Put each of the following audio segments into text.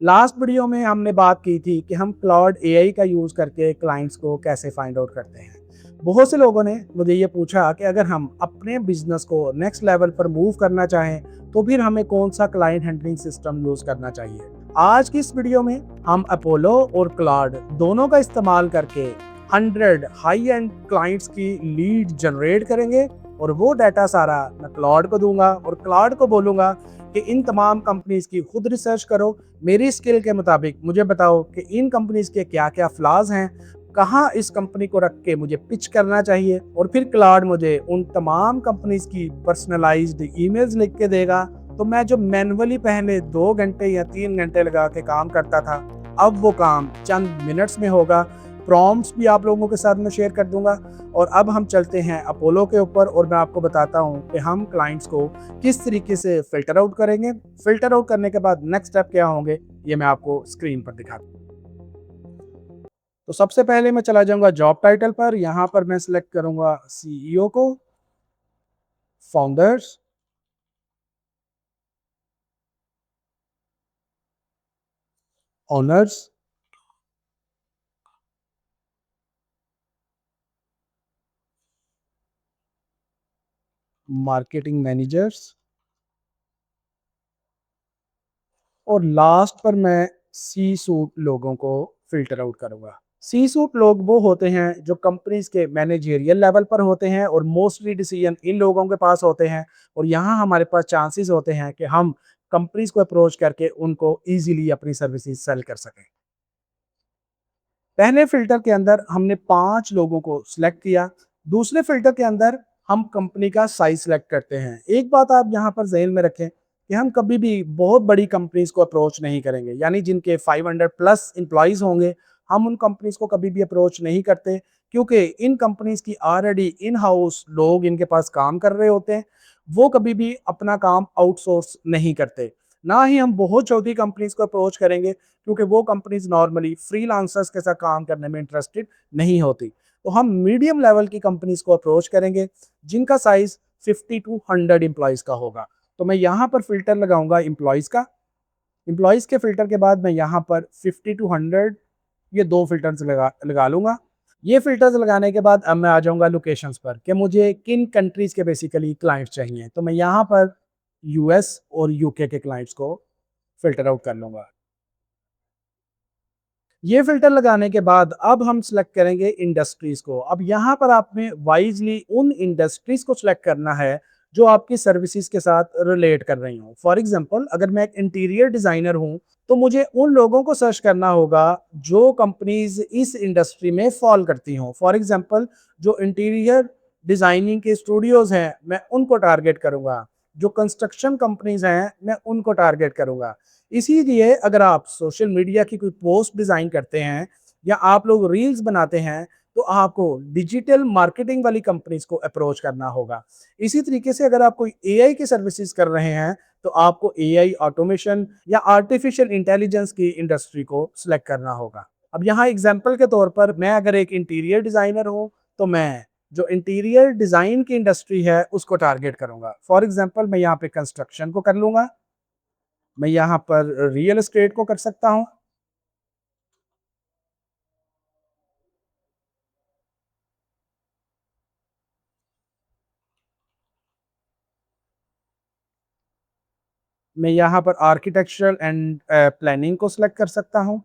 Last video में हमने बात की थी कि हम क्लाउड एआई का यूज़ करके क्लाइंट्स को कैसे फाइंड आउट करते हैं। बहुत से लोगों ने मुझे ये पूछा कि अगर हम अपने बिजनेस को नेक्स्ट लेवल पर मूव करना चाहें तो फिर हमें कौन सा क्लाइंट हैंडलिंग सिस्टम यूज़ करना चाहिए। आज की इस वीडियो में हम अपोलो और क्लाउड दोनों का इस्तेमाल करके 100 हाई एंड क्लाइंट्स की लीड जनरेट करेंगे और वो डाटा सारा मैं क्लाउड को दूंगा और क्लाउड को बोलूंगा कि इन तमाम कंपनीज की खुद रिसर्च करो, मेरी स्किल के मुताबिक मुझे बताओ कि इन कंपनीज के क्या क्या फ्लॉज हैं, कहाँ इस कंपनी को रख के मुझे पिच करना चाहिए, और फिर क्लाउड मुझे उन तमाम कंपनीज की पर्सनलाइज्ड ईमेल्स लिख के देगा। तो मैं जो मैनुअली पहले 2 घंटे या 3 घंटे लगा के काम करता था, अब वो काम चंद मिनट्स में होगा। प्रॉम्प्ट्स भी आप लोगों के साथ में शेयर कर दूंगा। और अब हम चलते हैं अपोलो के ऊपर और मैं आपको बताता हूँ कि हम क्लाइंट्स को किस तरीके से फिल्टर आउट करेंगे। फिल्टर आउट करने के बाद नेक्स्ट स्टेप क्या होंगे ये मैं आपको स्क्रीन पर दिखाता हूँ। तो सबसे पहले मैं चला जाऊंगा जॉब टाइटल पर। यहाँ पर मैं सिलेक्ट करूंगा सीईओ को, फाउंडर्स, ओनर्स, मार्केटिंग मैनेजर्स, और लास्ट पर मैं सी सूट लोगों को फिल्टर आउट करूंगा। सी सूट लोग वो होते हैं जो कंपनीज के मैनेजेरियल लेवल पर होते हैं और मोस्टली डिसीजन इन लोगों के पास होते हैं। और यहाँ हमारे पास चांसेस होते हैं कि हम कंपनीज को अप्रोच करके उनको इजीली अपनी सर्विसेज सेल कर सकें। पहले फिल्टर के अंदर हमने 5 लोगों को सिलेक्ट किया। दूसरे फिल्टर के अंदर हम कंपनी का साइज सिलेक्ट करते हैं। एक बात आप यहाँ पर ज़हन में रखें कि हम कभी भी बहुत बड़ी कंपनीज को अप्रोच नहीं करेंगे, यानी जिनके 500 प्लस एम्प्लॉयज़ होंगे, हम उन कंपनीज को कभी भी अप्रोच नहीं करते, क्योंकि इन कंपनीज की ऑलरेडी इन हाउस लोग इनके पास काम कर रहे होते हैं। वो कभी भी अपना काम आउटसोर्स नहीं करते। ना ही हम बहुत छोटी कंपनीज को अप्रोच करेंगे, क्योंकि वो कंपनीज नॉर्मली फ्रीलांसर्स के साथ काम करने में इंटरेस्टेड नहीं होती। तो हम मीडियम लेवल की कंपनीज को अप्रोच करेंगे जिनका साइज 50 टू 100 एम्प्लॉयज़ का होगा। तो मैं यहाँ पर फिल्टर लगाऊंगा एम्प्लॉयज़ का। एम्प्लॉयज़ के फिल्टर के बाद मैं यहाँ पर 50 टू 100 ये दो फिल्टर्स लगा लगा लूंगा। ये फिल्टर्स लगाने के बाद अब मैं आ जाऊंगा लोकेशंस पर कि मुझे किन कंट्रीज के बेसिकली क्लाइंट्स चाहिए। तो मैं यहाँ पर यूएस और यूके के क्लाइंट्स को फिल्टर आउट कर लूंगा। ये फ़िल्टर लगाने के बाद अब हम सिलेक्ट करेंगे इंडस्ट्रीज़ को। अब यहाँ पर आपने वाइज़ली उन इंडस्ट्रीज़ को सिलेक्ट करना है जो आपकी सर्विसेज़ के साथ रिलेट कर रही हों। फॉर एग्ज़ाम्पल अगर मैं एक इंटीरियर डिज़ाइनर हूँ, तो मुझे उन लोगों को सर्च करना होगा जो कंपनीज़ इस इंडस्ट्री में फ़ॉल करती हों। फॉर एग्ज़ाम्पल जो इंटीरियर डिज़ाइनिंग के स्टूडियोज़ हैं, मैं उनको टारगेट करूँगा। जो कंस्ट्रक्शन कंपनीज़ हैं, मैं उनको टारगेट करूँगा। इसीलिए अगर आप सोशल मीडिया की कोई पोस्ट डिज़ाइन करते हैं या आप लोग रील्स बनाते हैं, तो आपको डिजिटल मार्केटिंग वाली कंपनीज़ को अप्रोच करना होगा। इसी तरीके से अगर आप कोई एआई की सर्विसेज़ कर रहे हैं, तो आपको एआई ऑटोमेशन या आर्टिफिशियल इंटेलिजेंस की इंडस्ट्री को सिलेक्ट करना होगा। अब यहाँ एग्ज़ाम्पल के तौर पर मैं अगर एक इंटीरियर डिज़ाइनर हूँ, तो मैं जो इंटीरियर डिज़ाइन की इंडस्ट्री है, उसको टारगेट करूँगा। फॉर एग्ज़ाम्पल मैं यहाँ पे कंस्ट्रक्शन को कर लूँगा। मैं यहाँ पर रियल एस्टेट को कर सकता हूँ। मैं यहाँ पर आर्किटेक्चरल एंड प्लानिंग को सिलेक्ट कर सकता हूँ।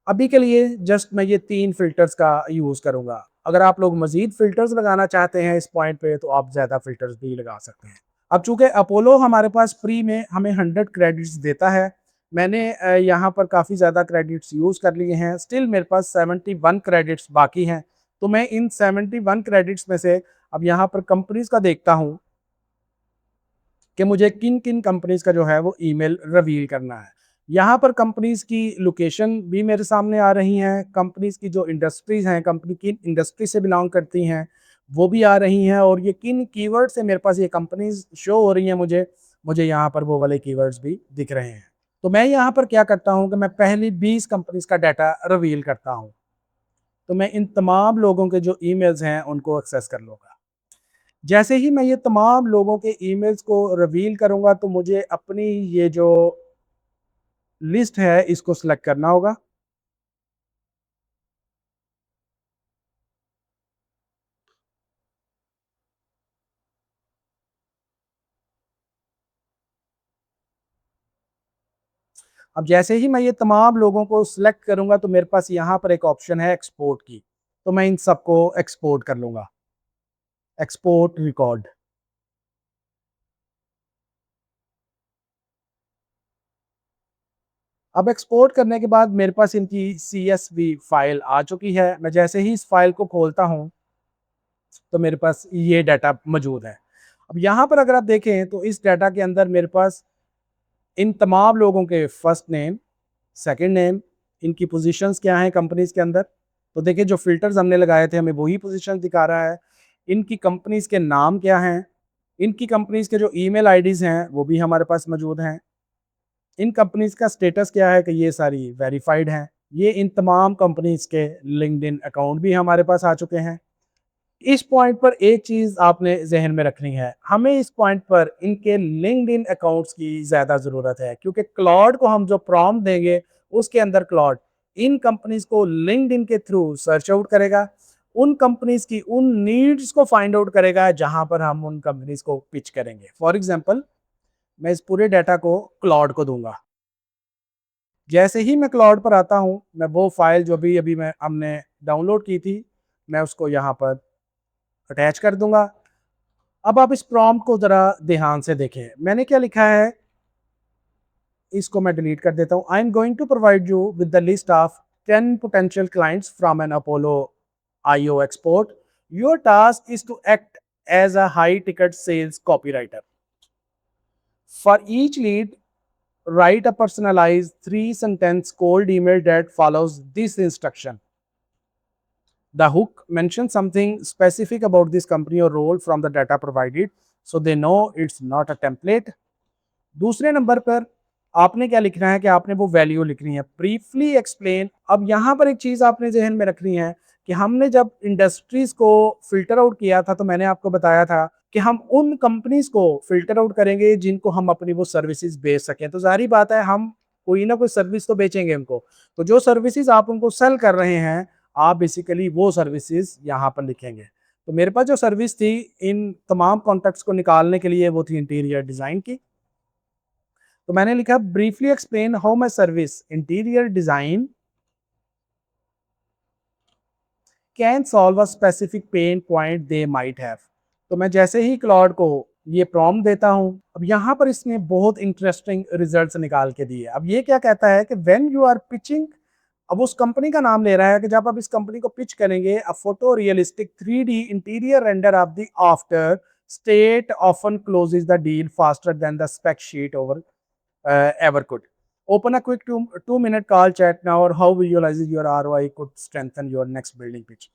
अभी के लिए जस्ट मैं ये 3 फ़िल्टर्स का यूज़ करूँगा। अगर आप लोग मज़ीद फ़िल्टर्स लगाना चाहते हैं इस पॉइंट पे, तो आप ज़्यादा फ़िल्टर्स भी लगा सकते हैं। अब चूँकि अपोलो हमारे पास फ्री में हमें 100 क्रेडिट्स देता है, मैंने यहाँ पर काफ़ी ज़्यादा क्रेडिट्स यूज़ कर लिए हैं। स्टिल मेरे पास 71 क्रेडिट्स बाकी हैं। तो मैं इन 71 क्रेडिट्स में से अब यहाँ पर कंपनीज़ का देखता हूँ कि मुझे किन-किन कंपनीज़ का जो है वो ईमेल रिवील करना है। यहाँ पर कंपनीज़ की लोकेशन भी मेरे सामने आ रही हैं, कंपनीज़ की जो इंडस्ट्रीज़ हैं, कंपनी किन इंडस्ट्री से बिलॉन्ग करती हैं, वो भी आ रही हैं, और ये किन कीवर्ड से मेरे पास ये कंपनीज़ शो हो रही हैं मुझे, मुझे यहाँ पर वो वाले कीवर्ड्स भी दिख रहे हैं। तो मैं यहाँ पर क्या करता हूँ कि मैं पहली 20 कंपनीज़ का डाटा रिवील करता हूँ। तो मैं इन तमाम लोगों के जो ईमेल्स हैं उनको एक्सेस कर लूँगा। जैसे ही मैं ये तमाम लोगों के ईमेल्स को रिवील करूँगा, तो मुझे अपनी ये जो लिस्ट है इसको सिलेक्ट करना होगा। अब जैसे ही मैं ये तमाम लोगों को सिलेक्ट करूंगा तो मेरे पास यहाँ पर एक ऑप्शन है एक्सपोर्ट की, तो मैं इन सबको एक्सपोर्ट कर लूंगा। Export record. अब एक्सपोर्ट करने के बाद मेरे पास इनकी CSV फाइल आ चुकी है। मैं जैसे ही इस फाइल को खोलता हूँ तो मेरे पास ये डाटा मौजूद है। अब यहाँ पर अगर आप देखें तो इस डाटा के अंदर मेरे पास इन तमाम लोगों के फर्स्ट नेम, सेकंड नेम, इनकी पोजीशंस क्या हैं कंपनीज के अंदर। तो देखिए जो फिल्टर्स हमने लगाए थे हमें वही पोजीशन दिखा रहा है। इनकी कंपनीज के नाम क्या हैं, इनकी कंपनीज के जो ईमेल आईडीज हैं वो भी हमारे पास मौजूद हैं। इन कंपनीज का स्टेटस क्या है कि ये सारी वेरीफाइड हैं। ये इन तमाम कंपनीज के लिंक्डइन अकाउंट भी हमारे पास आ चुके हैं। इस पॉइंट पर एक चीज आपने जहन में रखनी है, हमें इस पॉइंट पर इनके लिंक्डइन अकाउंट्स की ज्यादा जरूरत है, क्योंकि क्लाउड को हम जो प्रॉम्प्ट देंगे उसके अंदर क्लाउड इन कंपनीज को लिंक्डइन के थ्रू सर्च आउट करेगा, उन कंपनीज की उन नीड्स को फाइंड आउट करेगा जहां पर हम उन कंपनीज को पिच करेंगे। फॉर एग्जाम्पल मैं इस पूरे डाटा को क्लाउड को दूंगा। जैसे ही मैं क्लाउड पर आता हूं मैं वो फाइल जो भी अभी मैं हमने डाउनलोड की थी मैं उसको यहाँ पर अटैच कर दूंगा। अब आप इस प्रॉम्प्ट को जरा ध्यान से देखें, मैंने क्या लिखा है, इसको मैं डिलीट कर देता हूं। I am going to provide you with the list of 10 potential clients from an Apollo IO export. Your task is to act as a high ticket sales copywriter. For each lead, write a personalized 3 sentence cold email that follows this instruction. The hook mentions something specific about this company or role from the data provided, so they know it's not a template. दूसरे number पर आपने क्या लिखना है कि आपने वो value लिखनी है, ब्रीफली एक्सप्लेन। अब यहाँ पर एक चीज आपने जहन में रखनी है कि हमने जब इंडस्ट्रीज को फिल्टर आउट किया था तो मैंने आपको बताया था कि हम उन कंपनीज को फिल्टर आउट करेंगे जिनको हम अपनी वो सर्विसेज बेच सकें। तो जाहिर बात है हम कोई ना कोई सर्विस तो बेचेंगे उनको, तो जो सर्विसेज आप उनको सेल कर रहे हैं आप बेसिकली वो सर्विसेज यहाँ पर लिखेंगे। तो मेरे पास जो सर्विस थी इन तमाम कॉन्टेक्ट्स को निकालने के लिए वो थी इंटीरियर डिजाइन की। तो मैंने लिखा briefly explain how my service interior design can solve a specific pain point they might have. तो मैं जैसे ही क्लाउड को ये प्रॉम्प्ट देता हूं, अब यहाँ पर इसने बहुत इंटरेस्टिंग रिजल्ट्स निकाल के दिए। अब ये क्या कहता है कि व्हेन यू आर पिचिंग, अब उस कंपनी का नाम ले रहा है कि जब आप इस कंपनी को पिच करेंगे, a photo realistic 3D interior render of the after state often closes the deal faster than the spec sheet over ever could. Open a quick 2 minute call chat now, or how visualizes your ROI could strengthen your next building pitch.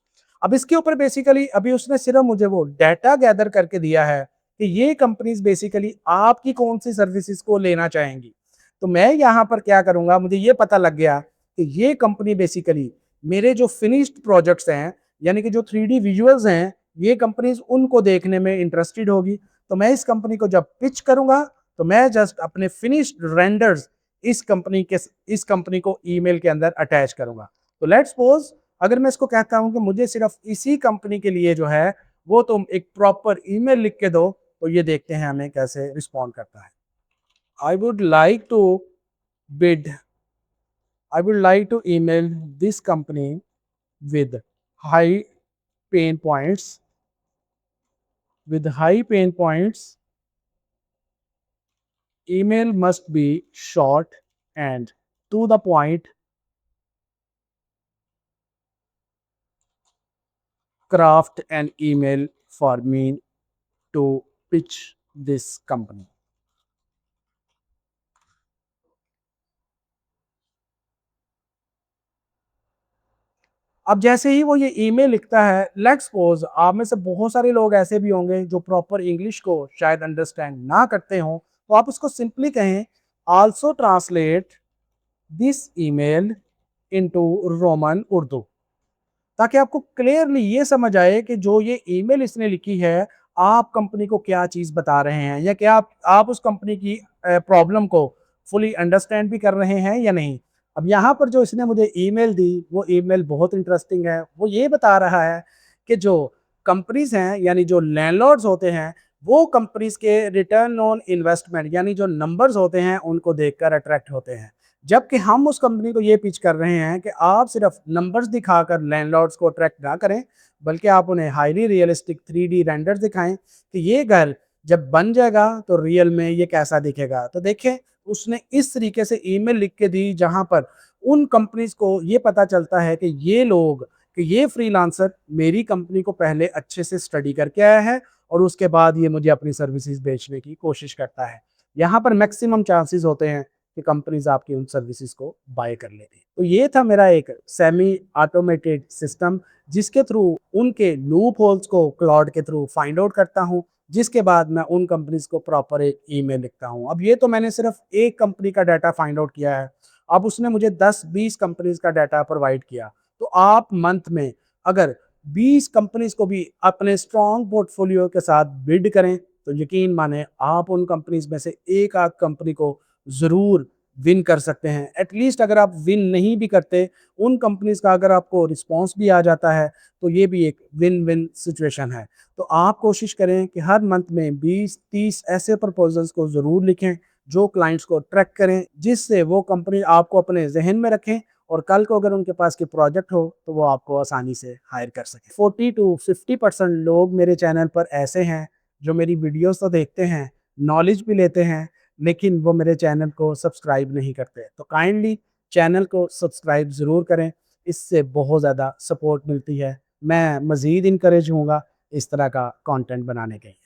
अब इसके ऊपर basically अभी उसने सिर्फ मुझे वो data gather करके दिया है कि ये कंपनीज बेसिकली आपकी कौन सी सर्विसेज को लेना चाहेंगी। तो मैं यहाँ पर क्या करूंगा, मुझे ये पता लग गया कि ये कंपनी बेसिकली मेरे जो फिनिश्ड प्रोजेक्ट्स हैं यानी कि जो 3D विजुअल्स हैं ये कंपनीज उनको देखने में इंटरेस्टेड होगी। तो मैं इस कंपनी को जब पिच करूंगा तो मैं जस्ट अपने फिनिश्ड रेंडर्स इस कंपनी को ईमेल के अंदर अटैच करूंगा। तो लेट्स सपोज अगर मैं इसको कहता हूं कि मुझे सिर्फ इसी कंपनी के लिए जो है वो तुम एक प्रॉपर ईमेल लिख के दो, तो ये देखते हैं हमें कैसे रिस्पॉन्ड करता है। I would like to bid I would like to email this company with high pain points with high pain points email must be short and to the point. Craft an email for me to pitch this company. अब जैसे ही वो ये email लिखता है, let's suppose आप में से बहुत सारे लोग ऐसे भी होंगे जो प्रॉपर इंग्लिश को शायद अंडरस्टैंड ना करते हों, तो आप उसको सिंपली कहें also translate this email into Roman Urdu, ताकि आपको क्लियरली ये समझ आए कि जो ये ईमेल इसने लिखी है आप कंपनी को क्या चीज बता रहे हैं, या क्या आप उस कंपनी की प्रॉब्लम को फुली अंडरस्टैंड भी कर रहे हैं या नहीं। अब यहाँ पर जो इसने मुझे ईमेल दी, वो ईमेल बहुत इंटरेस्टिंग है। वो ये बता रहा है कि जो कंपनीज़ हैं, यानी जो लैंडलॉर्ड्स होते हैं, वो कंपनीज़ के रिटर्न ऑन इन्वेस्टमेंट यानी जो नंबर्स होते हैं, उनको देखकर अट्रैक्ट होते हैं। जबकि हम उस कंपनी को ये पिच कर रहे हैं कि आप सिर्फ नंबर्स दिखाकर लैंडलॉर्ड्स को अट्रैक्ट ना करें, बल्कि आप उन्हें हाईली रियलिस्टिक 3D रेंडर्स दिखाएं कि ये घर जब बन जाएगा तो रियल में ये कैसा दिखेगा। तो देखें, उसने इस तरीके से ईमेल लिख के दी जहां पर उन कंपनीज को ये पता चलता है कि ये लोग, कि ये फ्रीलांसर मेरी कंपनी को पहले अच्छे से स्टडी करके आया है और उसके बाद ये मुझे अपनी सर्विसेज बेचने की कोशिश करता है। यहाँ पर मैक्सिमम चांसेस होते हैं कि कंपनीज आपकी उन सर्विसेज को बाय कर लेती हैं। तो ये था मेरा एक सेमी ऑटोमेटेड सिस्टम, जिसके थ्रू उनके लूप होल्स को क्लाउड के थ्रू फाइंड आउट करता हूँ, जिसके बाद मैं उन कंपनीज को प्रॉपर एक ईमेल लिखता हूँ। अब ये तो मैंने सिर्फ एक कंपनी का डाटा फाइंड आउट किया है, अब उसने मुझे 10-20 कंपनीज का डाटा प्रोवाइड किया। तो आप मंथ में अगर 20 कंपनीज को भी अपने स्ट्रॉन्ग पोर्टफोलियो के साथ बिड करें, तो यकीन माने आप उन कंपनीज में से एक आध कंपनी को ज़रूर विन कर सकते हैं। एटलीस्ट अगर आप विन नहीं भी करते, उन कंपनीज का अगर आपको रिस्पॉन्स भी आ जाता है, तो ये भी एक विन विन सिचुएशन है। तो आप कोशिश करें कि हर मंथ में 20-30 ऐसे प्रपोजल्स को ज़रूर लिखें जो क्लाइंट्स को अट्रैक्ट करें, जिससे वो कंपनी आपको अपने जहन में रखें और कल को अगर उनके पास कोई प्रोजेक्ट हो तो वो आपको आसानी से हायर कर सकें। 40-50% लोग मेरे चैनल पर ऐसे हैं जो मेरी वीडियोस तो देखते हैं, नॉलेज भी लेते हैं, लेकिन वो मेरे चैनल को सब्सक्राइब नहीं करते। तो काइंडली चैनल को सब्सक्राइब ज़रूर करें, इससे बहुत ज़्यादा सपोर्ट मिलती है। मैं मज़ीद इनकरेज होऊंगा इस तरह का कंटेंट बनाने के लिए।